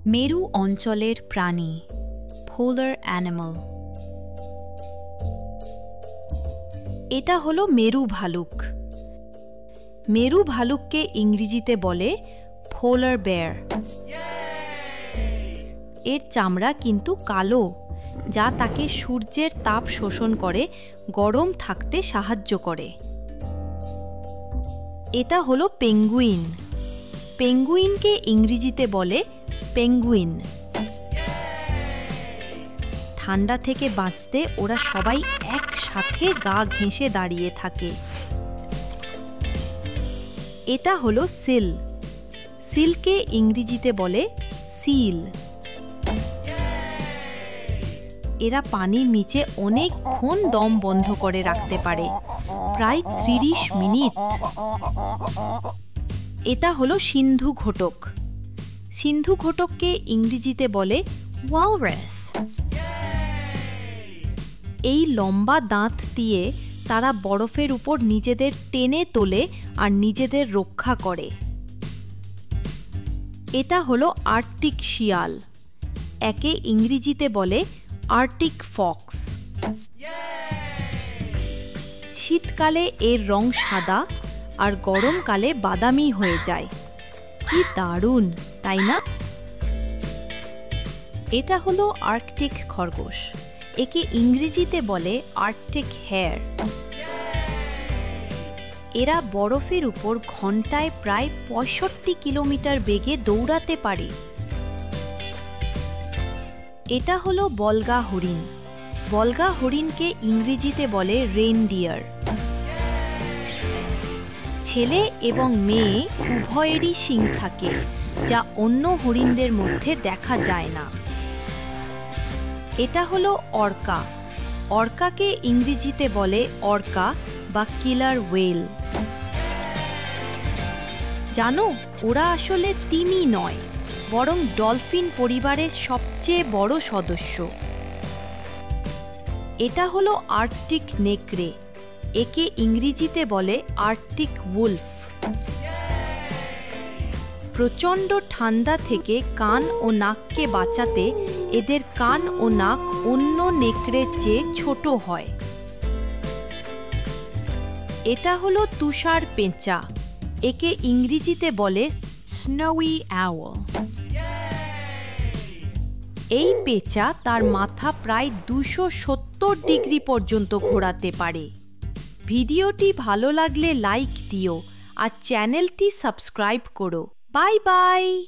মেরু অঞ্চলের প্রাণী, পোলার অ্যানিমাল। এটা হলো মেরু ভালুক। মেরু ভালুককে ইংরেজিতে বলে পোলার বেয়ার। এর চামড়া কিন্তু কালো, যা তাকে সূর্যের তাপ শোষণ করে গরম থাকতে সাহায্য করে। এটা হলো পেঙ্গুইন। পেঙ্গুইনকে ইংরেজিতে বলে পেঙ্গুইন। ঠান্ডা থেকে বাঁচতে ওরা সবাই একসাথে গা ঘেঁষে দাঁড়িয়ে থাকে। এটা হলো সিল। সিলকে ইংরেজিতে বলে সিল। এরা পানির নিচে অনেকক্ষণ দম বন্ধ করে রাখতে পারে, প্রায় ৩০ মিনিট। এটা হলো সিন্ধু ঘটক। সিন্ধু ঘটককে ইংরেজিতে বলে ওয়ালরাস। এই লম্বা দাঁত দিয়ে তারা বরফের উপর নিজেদের টেনে তোলে আর নিজেদের রক্ষা করে। এটা হলো আর্কটিক শিয়াল। একে ইংরেজিতে বলে আর্কটিক ফক্স। শীতকালে এর রং সাদা আর গরমকালে বাদামি হয়ে যায়। কি দারুণ, তাই না? এটা হলো আর্কটিক খরগোশ। একে ইংরেজিতে বলে আর্কটিক হেয়ার। এরা বরফের উপর ঘন্টায় প্রায় ৬৫ কিলোমিটার বেগে দৌড়াতে পারে। এটা হলো বলগা হরিণ। বলগা হরিণকে ইংরেজিতে বলে রেইনডিয়ার। ছেলে এবং মেয়ে উভয়েরই শিং থাকে, যা অন্য হরিণদের মধ্যে দেখা যায় না। এটা হলো অর্কা। অর্কাকে ইংরেজিতে বলে অর্কা বা কিলার ওয়েল। জানো, ওরা আসলে তিমি নয়, বরং ডলফিন পরিবারের সবচেয়ে বড় সদস্য। এটা হলো আর্কটিক নেকড়ে। একে ইংরেজিতে বলে আর্কটিক উলফ। প্রচণ্ড ঠান্ডা থেকে কান ও নাককে বাঁচাতে এদের কান ও নাক অন্য নেকড়ের চেয়ে ছোট হয়। এটা হলো তুষার পেঁচা। একে ইংরেজিতে বলে স্নোই আউল। এই পেঁচা তার মাথা প্রায় ২৭০ ডিগ্রি পর্যন্ত ঘোরাতে পারে। ভিডিওটি ভালো লাগলে লাইক দিও আর চ্যানেলটি সাবস্ক্রাইব করো। Bye bye.